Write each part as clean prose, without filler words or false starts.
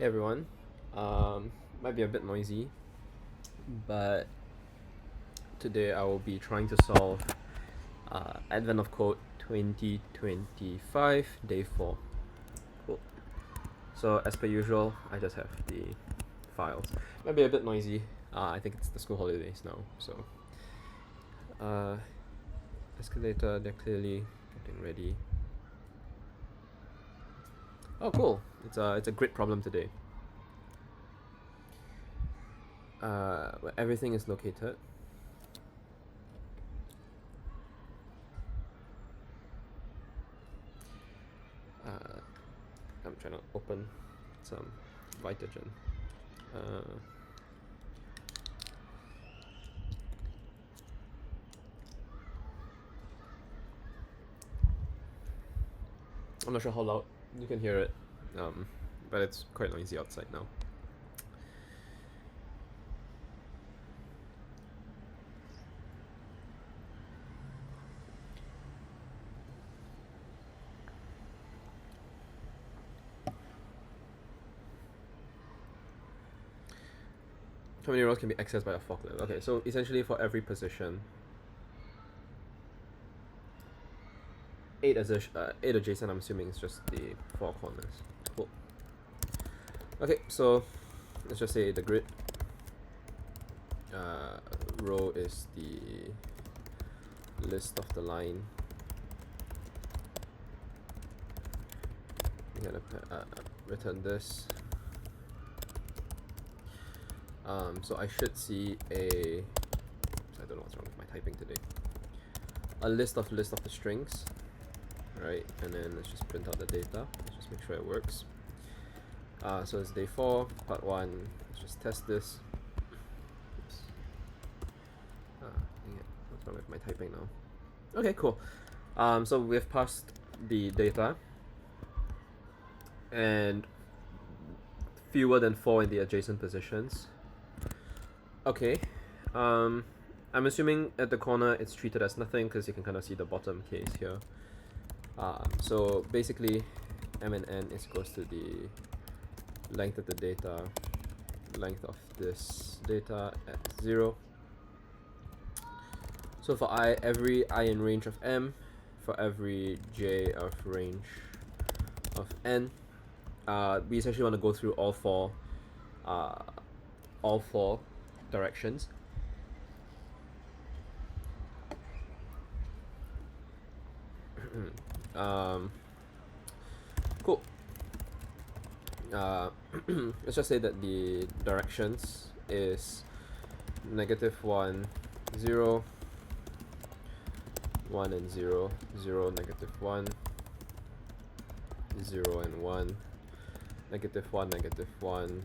Hey everyone. Might be a bit noisy, but today I will be trying to solve Advent of Code 2025 Day 4. Cool. So as per usual, I just have the files. Might be a bit noisy. I think it's the school holidays now, so escalator, they're clearly getting ready. Oh cool. It's a grid problem today. Where everything is located. I'm trying to open some Vitagen. I'm not sure how loud you can hear it, but it's quite noisy outside now. How many rows can be accessed by a forklift? Okay, so essentially for every position, 8 adjacent, I'm assuming it's just the 4 corners. Cool. Okay, so let's just say the grid. Row is the list of the line. We're gonna return this. So I should see I don't know what's wrong with my typing today. A list of the strings, right? And then let's just print out the data. Let's just make sure it works. So it's day 4, part 1. Let's just test this. Oops. Dang it. What's wrong with my typing now? Okay, cool. So we've passed the data, and fewer than 4 in the adjacent positions. Okay. I'm assuming at the corner it's treated as nothing because you can kind of see the bottom case here. So basically, m and n is equals to the length of the data, length of this data at 0. So for every i in range of m, for every j of range of n, we essentially want to go through all four directions. Cool. Let's just say that the directions is -1, 0, 1 and 0, 0, -1, 0 and 1, -1, -1,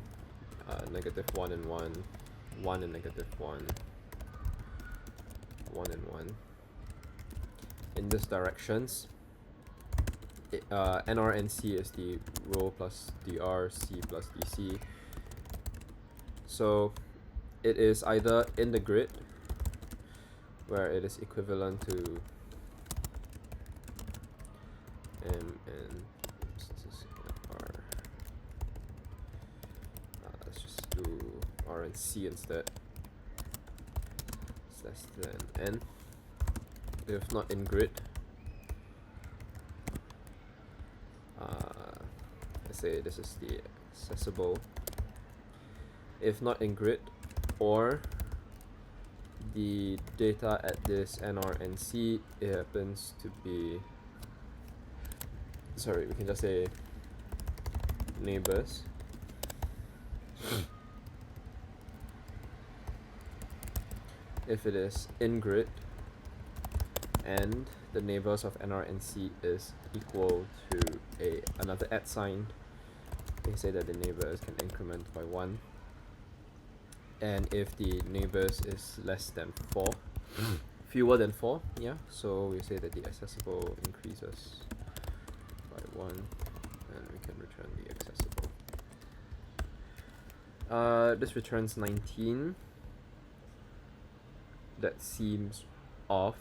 -1 and 1, 1 and -1, 1 and 1. In this directions, NR and C is the row plus DR, C plus DC. So it is either in the grid, where it is equivalent to M and R. Let's just do R and C instead. It's less than N. If not in grid, let's say this is the accessible. If not in grid, or the data at this NR and C, it happens to be, sorry, we can just say neighbors. If it is in grid and the neighbors of NR and C is equal to another @ sign, we say that the neighbors can increment by 1. And if the neighbors is less than 4, fewer than 4, yeah, so we say that the accessible increases by 1, and we can return the accessible. This returns 19. That seems off.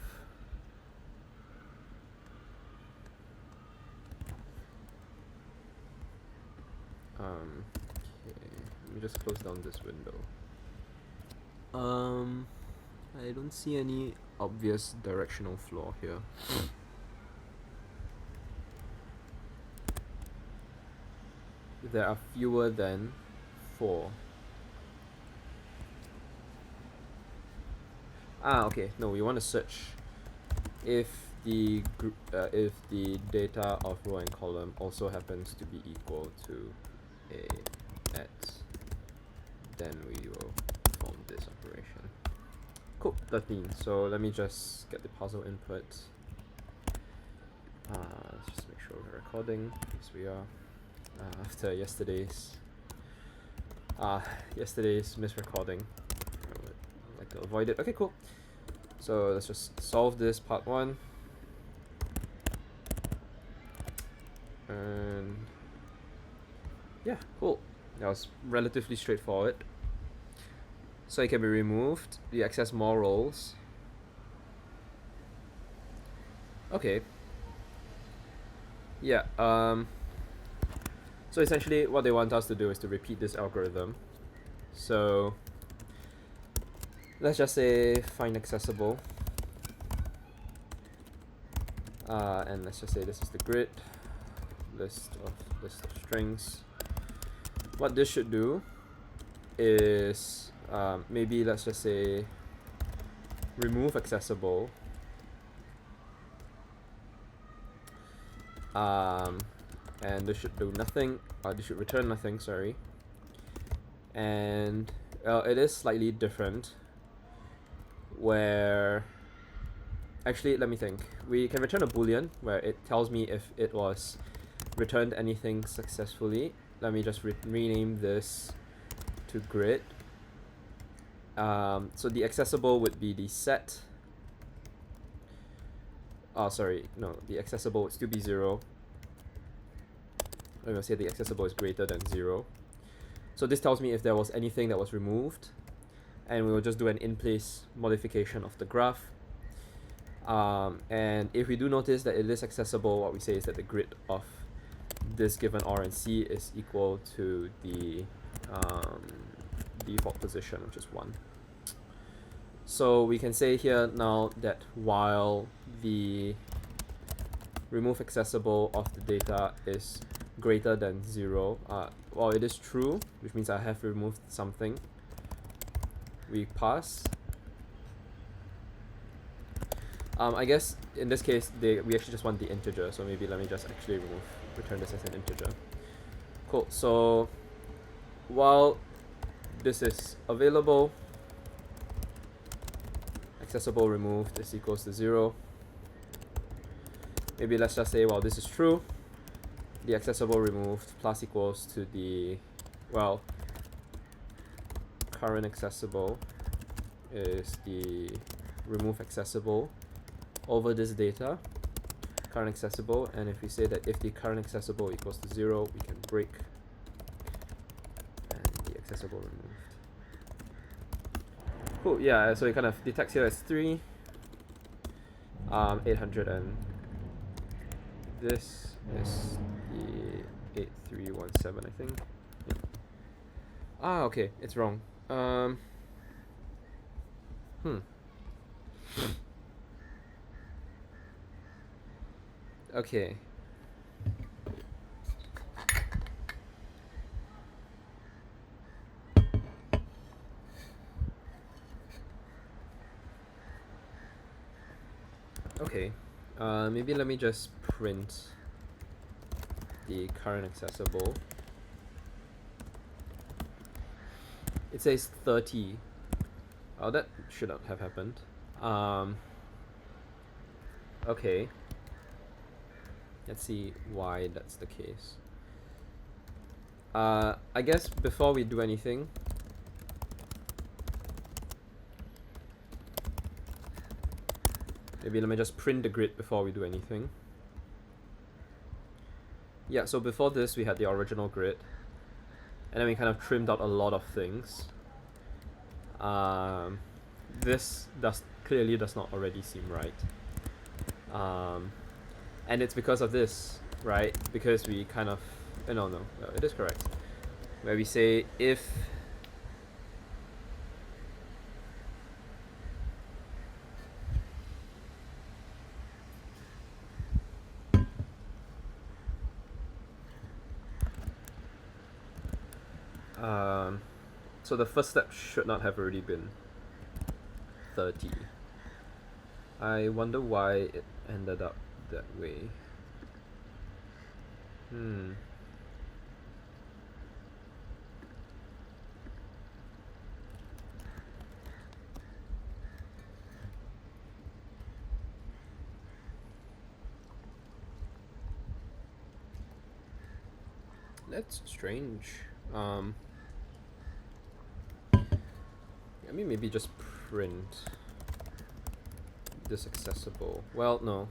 me just close down this window. I don't see any obvious directional flaw here. There are fewer than 4. Okay. No, we want to search if the data of row and column also happens to be equal to a at, then we will perform this operation. Cool, 13. So let me just get the puzzle input. Let's just make sure we're recording. Yes, we are. After yesterday's misrecording, I would like to avoid it. Okay, cool. So let's just solve this part 1. And yeah, cool. That was relatively straightforward. So it can be removed. We access more roles. Okay. Yeah, so essentially what they want us to do is to repeat this algorithm. So let's just say find accessible. And let's just say this is the grid list of strings. What this should do is maybe let's just say remove accessible. And this should do nothing. This should return nothing, sorry. And it is slightly different where actually, let me think. We can return a boolean where it tells me if it was returned anything successfully. Let me just rename this to grid. So the accessible would be the set. The accessible would still be 0. I'm going to say the accessible is greater than 0. So this tells me if there was anything that was removed, and we will just do an in-place modification of the graph. And if we do notice that it is accessible, what we say is that the grid of this given R and C is equal to the default position, which is 1. So we can say here now that while the remove accessible of the data is greater than 0, well, it is true, which means I have removed something. We pass. I guess in this case we actually just want the integer, so maybe let me just actually return this as an integer. Cool. So while this is available, accessible removed is equals to 0. Maybe let's just say, well, this is true. The accessible removed plus equals to the, well, current accessible is the remove accessible over this data, current accessible, and if we say that if the current accessible equals to 0, we can break and the accessible removed. Cool, yeah, so it kind of detects here as 3, 800, and this is the 8317, I think. Yeah. Okay, it's wrong. Okay. Okay. Maybe let me just print the current accessible. It says 30. Oh, that should not have happened. Okay. Let's see why that's the case. I guess before we do anything, maybe let me just print the grid before we do anything. Yeah, so before this we had the original grid, and then we kind of trimmed out a lot of things. This clearly does not already seem right. And it's because of this, right? Because we kind of... no, it is correct. where we say if so the first step should not have already been 30. I wonder why it ended up that way. That's strange. I mean, maybe just print this accessible. Well, no.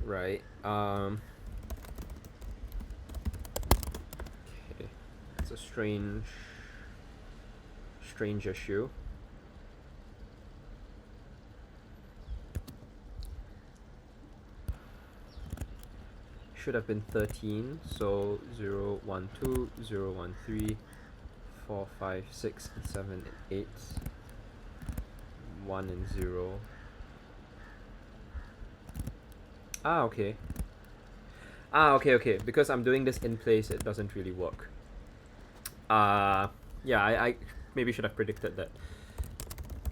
Right. Okay. It's a strange issue. Should have been 13, so 0, 1, 2, 0, 1, 3, 4, 5, 6, 7, 8, 1 and 0. Okay. Okay. Because I'm doing this in place, it doesn't really work. Yeah, I maybe should have predicted that.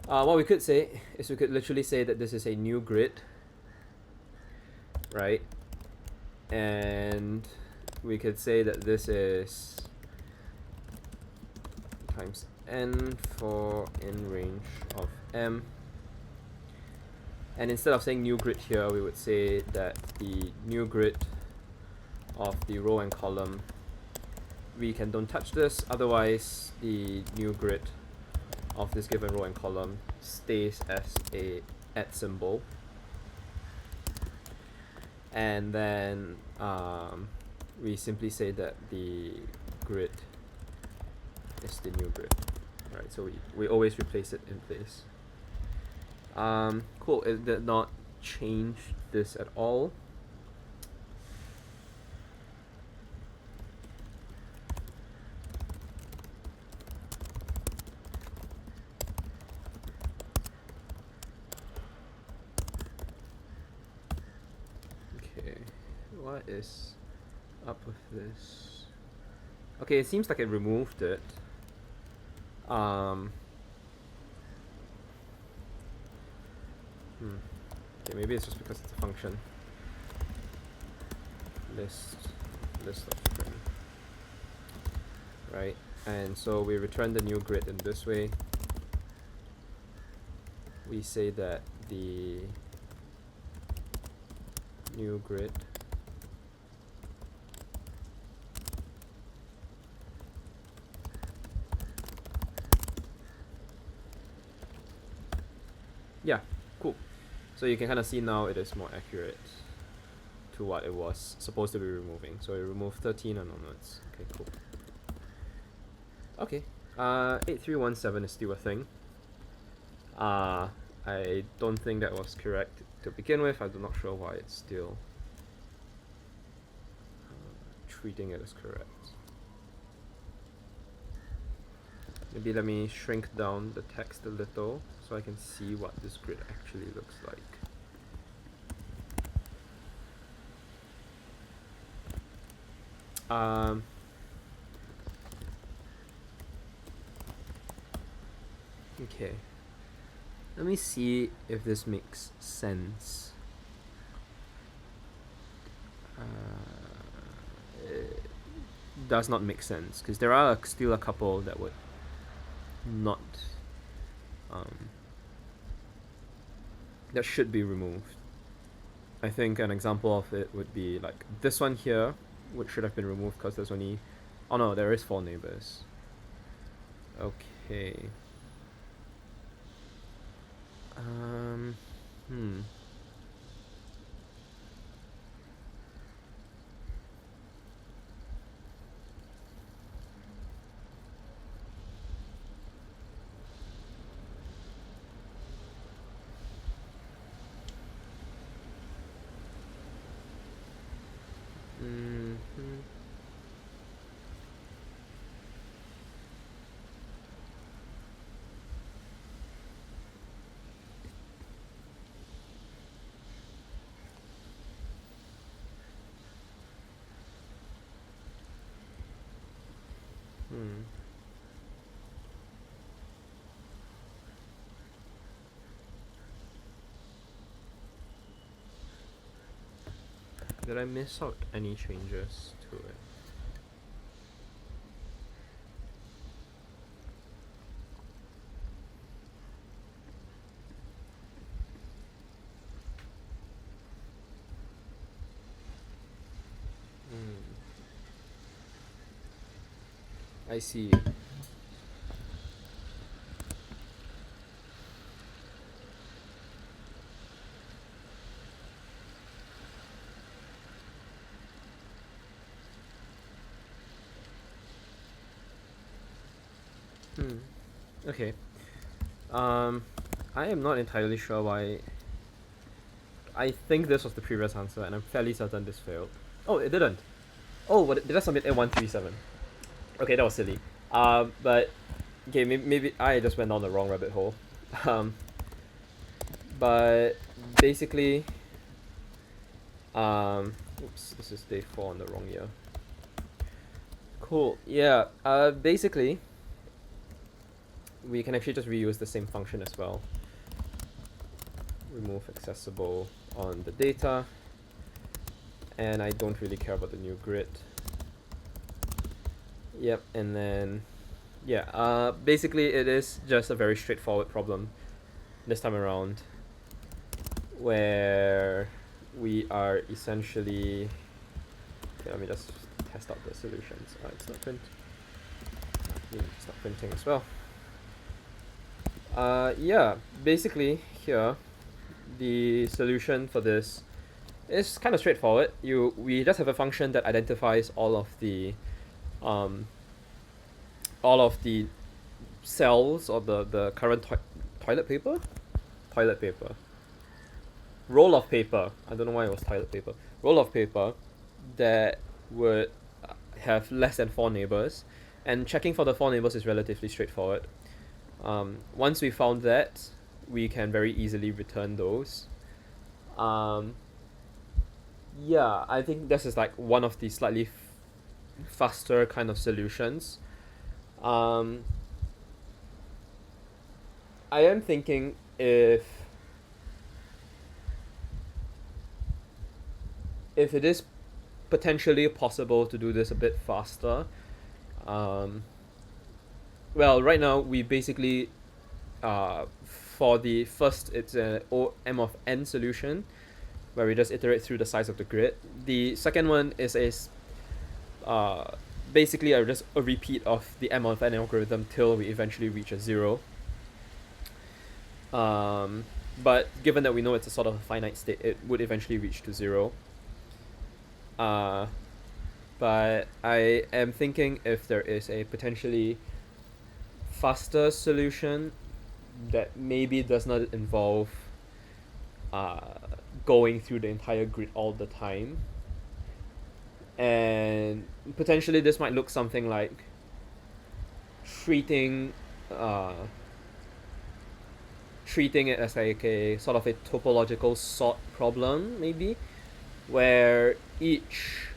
What we could say is we could literally say that this is a new grid, right? And we could say that this is times n for in range of m. And instead of saying new grid here, we would say that the new grid of the row and column, we can don't touch this, otherwise the new grid of this given row and column stays as a @ symbol. And then we simply say that the grid is the new grid, right? So we always replace it in place. Cool. It did not change this at all. Okay, what is up with this? Okay, it seems like it removed it. Okay, maybe it's just because it's a function. List of string. Right, and so we return the new grid in this way. We say that the new grid yeah, cool. So you can kind of see now it is more accurate to what it was supposed to be removing. So we remove 13 and onwards. Okay, cool. Okay, 8317 is still a thing. I don't think that was correct to begin with. I'm not sure why it's still treating it as correct. Maybe let me shrink down the text a little so I can see what this grid actually looks like. Okay. Let me see if this makes sense. It does not make sense because there are still a couple that would not that should be removed. I think an example of it would be like this one here, which should have been removed because there's only, oh no, there is 4 neighbors. Okay. Mm-hmm. Hmm. Did I miss out any changes to it? Hmm. I see. Hmm. Okay. Um, I am not entirely sure why. I think this was the previous answer, and I'm fairly certain this failed. Oh, it didn't. Oh, what did I submit A137? Okay, that was silly. But okay, maybe I just went down the wrong rabbit hole. Um, but basically, oops, this is day 4 on the wrong year. Cool. Yeah. Basically, we can actually just reuse the same function as well. Remove accessible on the data, and I don't really care about the new grid. Yep, and then yeah, basically it is just a very straightforward problem this time around, where we are essentially, okay, let me just test out the solutions. It's not print. It's not printing as well. Yeah, basically here, the solution for this is kind of straightforward. We just have a function that identifies um, all of the cells of the current toilet paper, toilet paper, roll of paper. I don't know why it was toilet paper. Roll of paper that would have less than 4 neighbors, and checking for the 4 neighbors is relatively straightforward. Once we found that, we can very easily return those. Um, yeah, I think this is like one of the slightly faster kind of solutions. Um, I am thinking if it is potentially possible to do this a bit faster. Um, well, right now we basically for the first it's an O M of n solution where we just iterate through the size of the grid. The second one is uh, basically just a repeat of the M of n algorithm till we eventually reach a 0. Um, but given that we know it's a sort of a finite state, it would eventually reach to 0. Uh, but I am thinking if there is a potentially faster solution that maybe does not involve uh, going through the entire grid all the time. And potentially this might look something like treating uh, treating it as like a sort of a topological sort problem, maybe, where each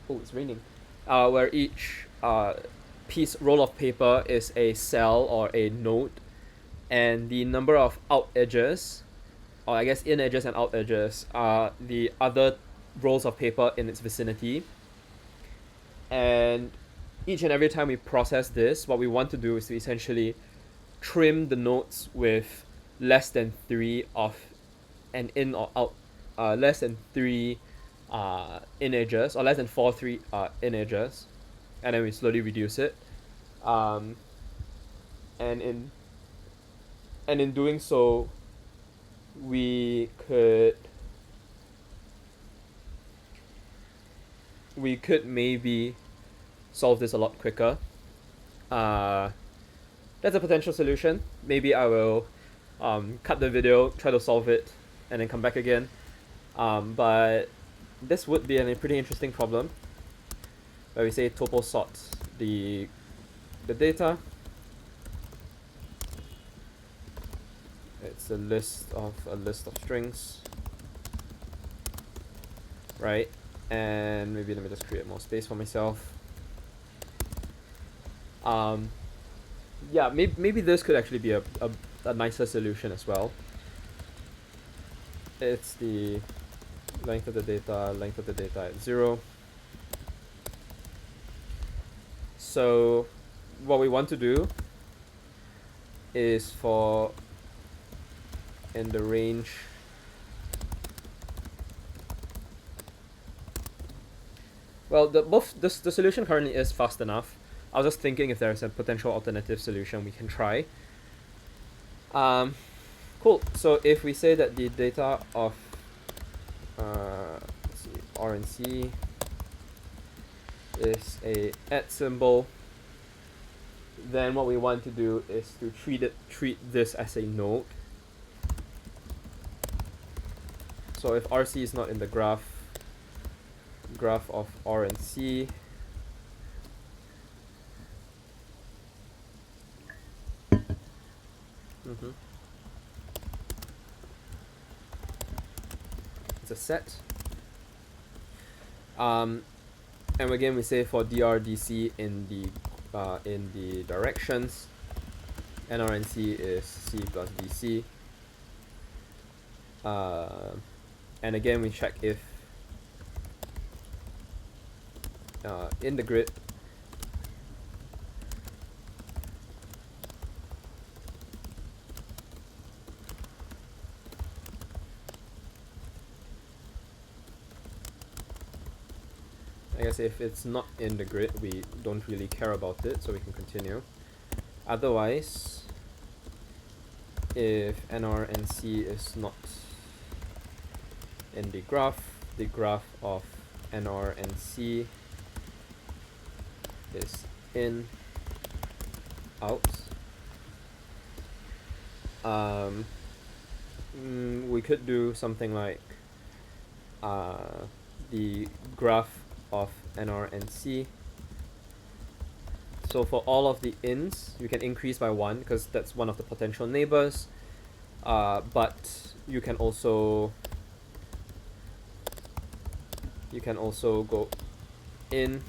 oh it's raining, where each piece roll of paper is a cell or a node, and the number of out edges, or I guess in edges and out edges, are the other rolls of paper in its vicinity. And each and every time we process this, what we want to do is to essentially trim the nodes with less than 3 of an in or out, less than 3 in edges, or less than 4 3 in edges, and then we slowly reduce it. Um, and in doing so, we could maybe solve this a lot quicker. Uh, that's a potential solution. Maybe I will cut the video, try to solve it, and then come back again. But this would be a pretty interesting problem where we say topo sort the data. It's a list of strings, right? And maybe let me just create more space for myself. Yeah, maybe this could actually be a nicer solution as well. It's the length of the data at 0. So what we want to do is for in the range well the solution currently is fast enough. I was just thinking if there's a potential alternative solution we can try. Cool. So if we say that the data of let's see, R and C is a at symbol, then what we want to do is to treat this as a node. So if RC is not in the graph of R and C, it's a set. And again we say for DRDC in the directions, NRNC is C plus DC. And again we check if in the grid I guess if it's not in the grid we don't really care about it, so we can continue. Otherwise, if NRNC is not in the graph of NRNC is in out. We could do something like the graph of NRNC. So for all of the ins, you can increase by 1 because that's one of the potential neighbors. But you can also go in,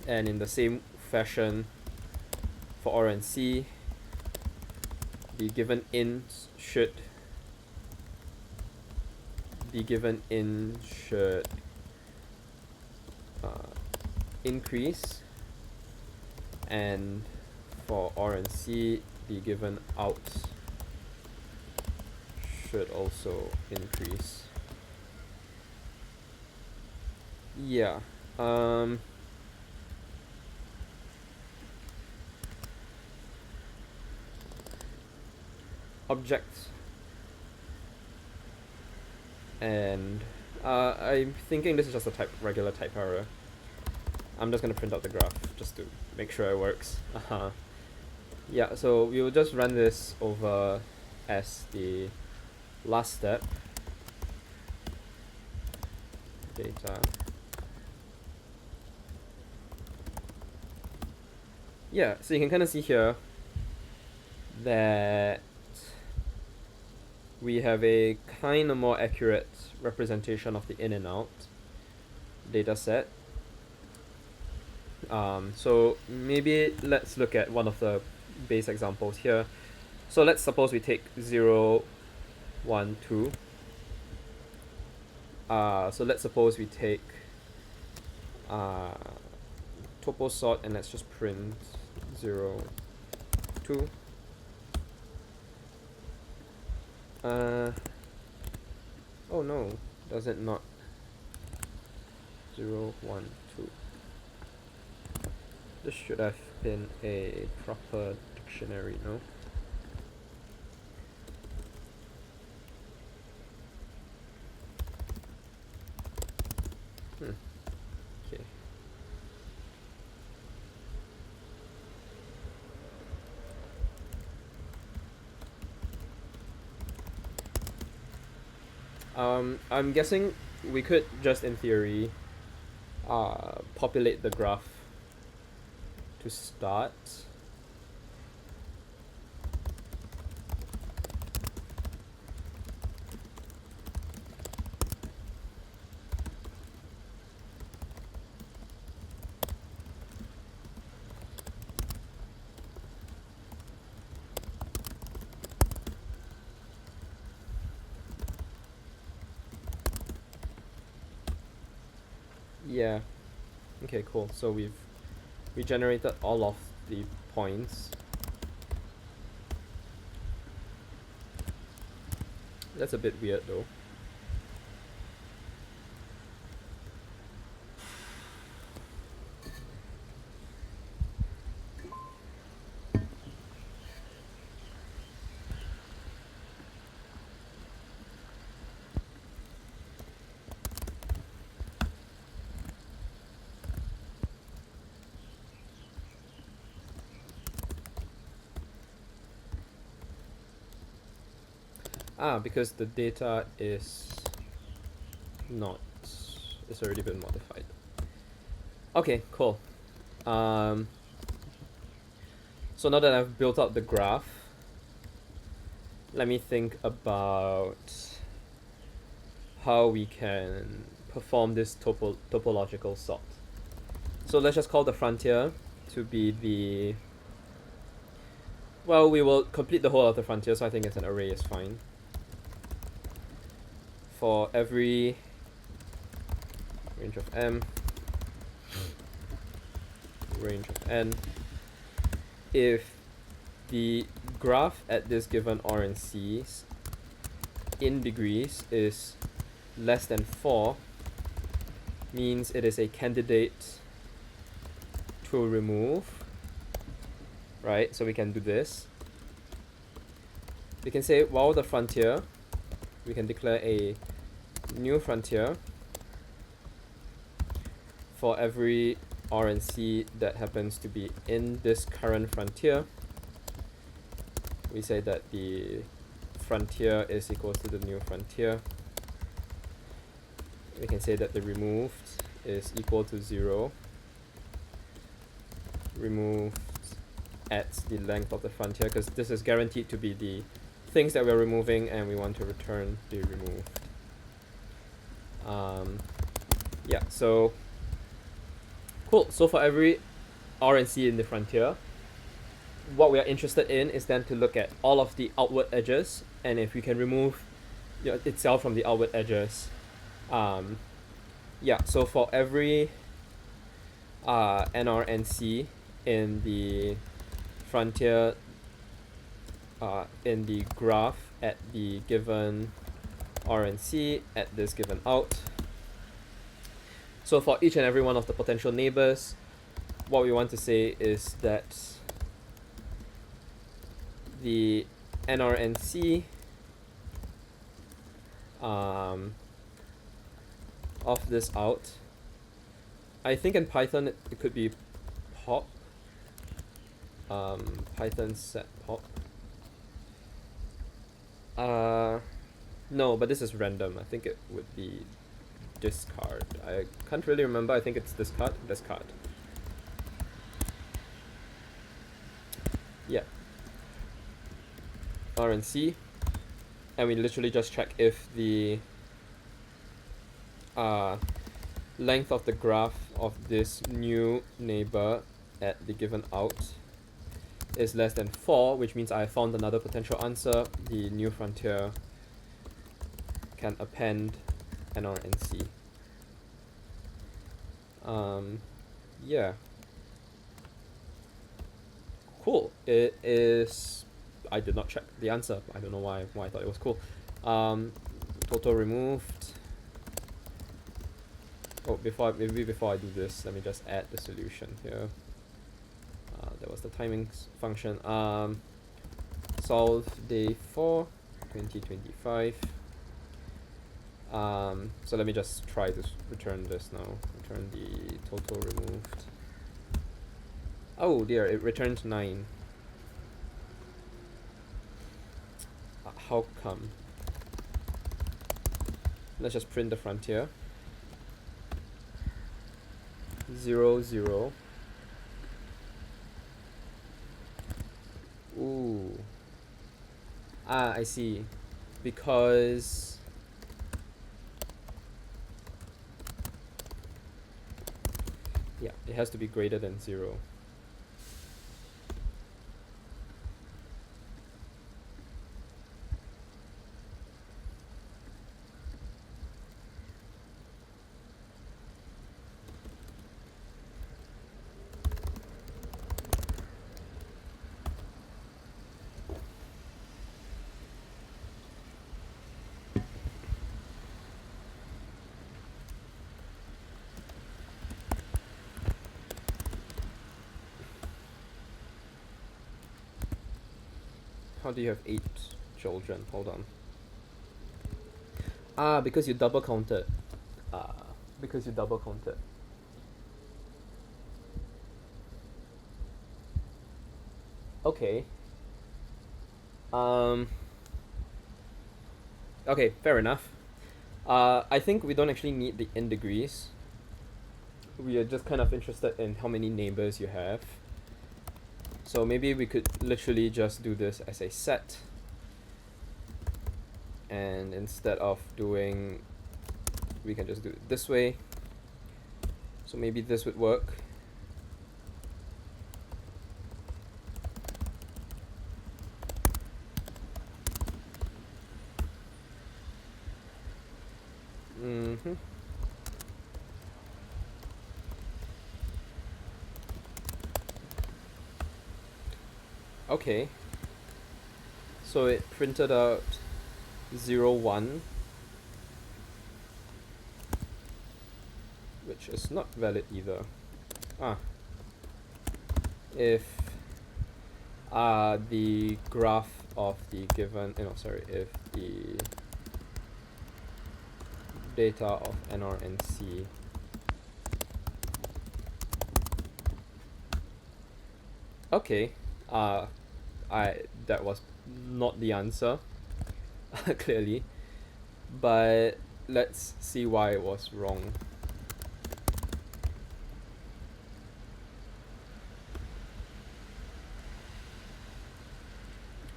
and in the same fashion for R and C, the given ins should increase, and for R and C the given out should also increase. Yeah. Objects, and I'm thinking this is just a regular type error. I'm just gonna print out the graph just to make sure it works. Yeah, so we will just run this over as the last step. Data. Yeah, so you can kind of see here that we have a kind of more accurate representation of the in and out data set. So maybe let's look at one of the base examples here. So let's suppose we take 0, 1, 2. So let's suppose we take topo sort, and let's just print 0, 2. Oh no, does it not? 0, 1, 2. This should have been a proper dictionary, no? Okay. I'm guessing we could just in theory populate the graph to start. Yeah. Okay, cool. So we generated all of the points. That's a bit weird though. Because the data is not, it's already been modified. Okay, cool. So now that I've built out the graph, let me think about how we can perform this topological sort. So let's just call the frontier to be the, well, we will complete the whole of the frontier, so I think it's an array is fine. For every range of m, range of n, if the graph at this given R and C in degrees is less than 4, means it is a candidate to remove, right? So we can do this. We can say, while the frontier, we can declare a new frontier for every R and C that happens to be in this current frontier. We say that the frontier is equal to the new frontier. We can say that the removed is equal to 0. Removed adds the length of the frontier, because this is guaranteed to be the things that we're removing, and we want to return the removed. Yeah, so cool. So for every R and C in the frontier, what we are interested in is then to look at all of the outward edges, and if we can remove itself from the outward edges. Yeah, so for every NR and C in the frontier, in the graph at the given R and C at this given out. So for each and every one of the potential neighbors, what we want to say is that the NR and C of this out, I think in Python it could be pop, Python set pop. No, but this is random. I think it would be discard. I can't really remember. I think it's discard. Yeah. R and C, and we literally just check if the length of the graph of this new neighbor at the given out is less than 4, which means I found another potential answer. The new frontier can append NR and C. Yeah. Cool. It is. I did not check the answer. I don't know why I thought it was cool. Total removed. Oh, before I do this, let me just add the solution here. That was the timing function. Solve day 4, 2025. So let me just try to return this now. Return the total removed. Oh dear, it returned 9. How come? let's just print the frontier. 0, 0. Ooh. Ah, I see. Because yeah, it has to be greater than 0. How do you have 8 children? Hold on. Ah, because you double counted. Ah, because you double counted. Okay. Okay, fair enough. I think we don't actually need the in degrees. We are just kind of interested in how many neighbors you have. So maybe we could literally just do this as a set. And instead of doing, we can just do it this way. So maybe this would work. Mm-hmm. Okay. So it printed out 0, 1, which is not valid either. If the graph of the given, if the data of NRNC okay, that was not the answer, clearly, but let's see why it was wrong.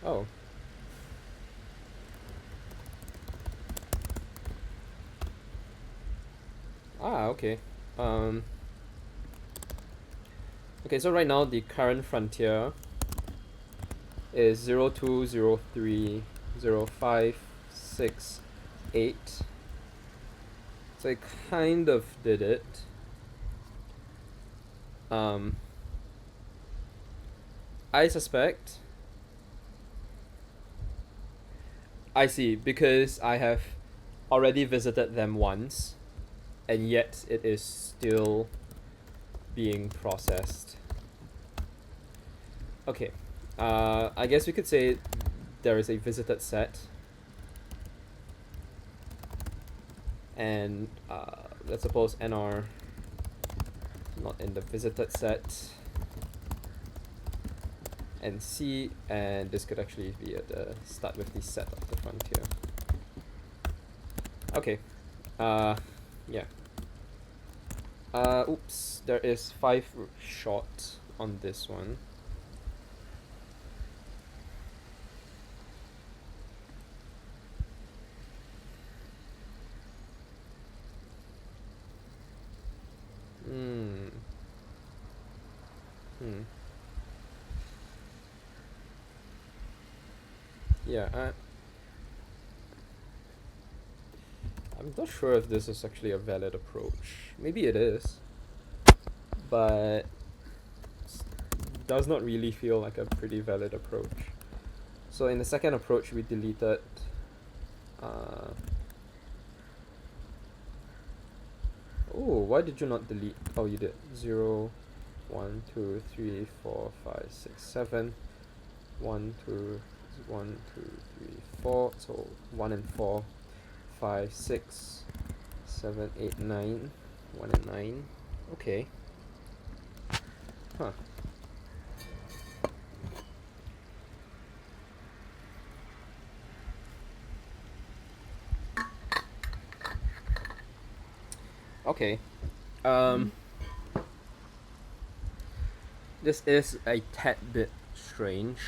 Oh. Okay. Okay, so right now the current frontier is 0, 2, 0, 3, 0, 5, 6, 8. So I kind of did it. I suspect. I see, because I have already visited them once, and yet it is still being processed. Okay. I guess we could say there is a visited set. And let's suppose NR not in the visited set. And C, and this could actually be at the start with the set of the frontier. Okay. Yeah. Oops, there is 5 short on this one. Yeah, I'm not sure if this is actually a valid approach. Maybe it is, but does not really feel like a pretty valid approach. So in the second approach, we deleted why did you not delete? Oh, you did. 0, 1, 2, 3, 4, 5, 6, 7. 1, 2, 1, 2, 3, 4. So 1 and 4, 5, 6, 7, 8, 9. 1 and 9. Okay. Huh. Okay. This is a tad bit strange.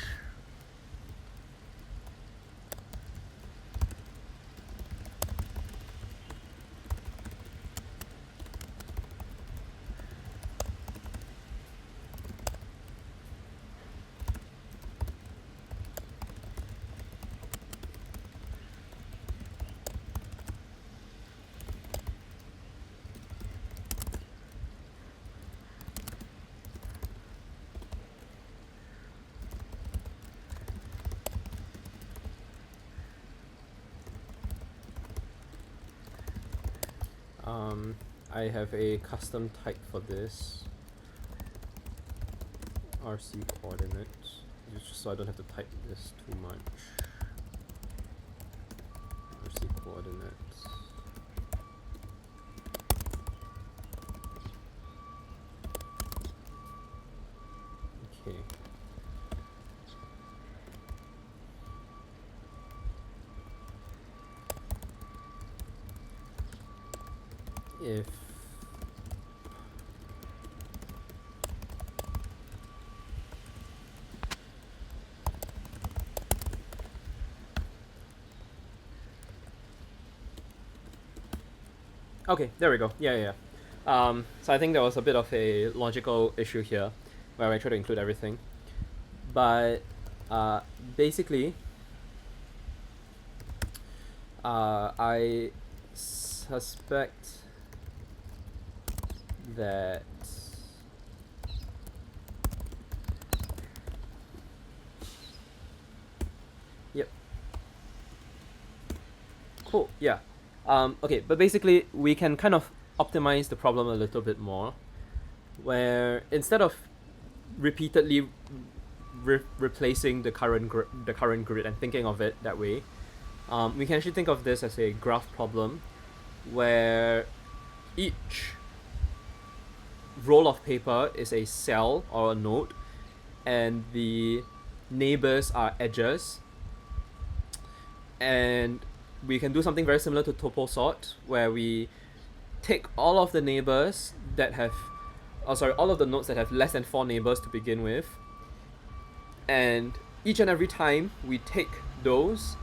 I have a custom type for this. RC coordinates. Just so I don't have to type this too much. RC coordinates. Okay. If okay, there we go. Yeah. So I think there was a bit of a logical issue here, where I try to include everything, but basically, I suspect that yep. Cool. Yeah. Okay, but basically we can kind of optimize the problem a little bit more, where instead of repeatedly replacing the current grid and thinking of it that way, we can actually think of this as a graph problem, where each roll of paper is a cell or a node, and the neighbors are edges. And we can do something very similar to topo sort, where we take all of the neighbors that have, all of the nodes that have less than 4 neighbors to begin with, and each and every time we take those,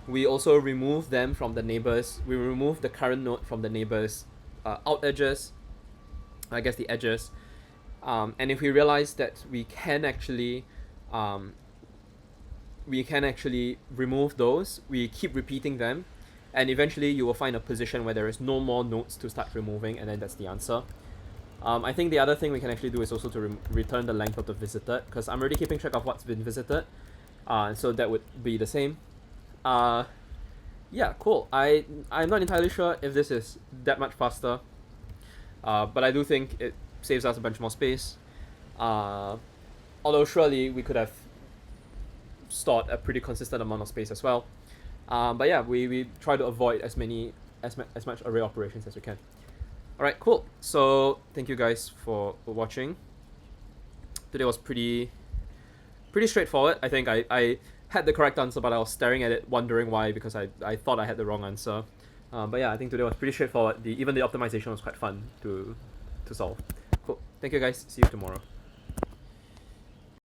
we also remove them from the neighbors. We remove the current node from the neighbors' out edges, I guess the edges. And if we realize that we can actually remove those, we keep repeating them, and eventually you will find a position where there is no more nodes to start removing, and then that's the answer. I think the other thing we can actually do is also to return the length of the visited, because I'm already keeping track of what's been visited, so that would be the same. Yeah, cool. I'm not entirely sure if this is that much faster, but I do think it saves us a bunch more space. Although surely we could have stored a pretty consistent amount of space as well. But yeah, we try to avoid as much array operations as we can. Alright, cool. So thank you guys for watching. Today was pretty straightforward. I think I had the correct answer, but I was staring at it wondering why, because I thought I had the wrong answer. But yeah, I think today was pretty straightforward. Even the optimization was quite fun to solve. Cool. Thank you guys. See you tomorrow.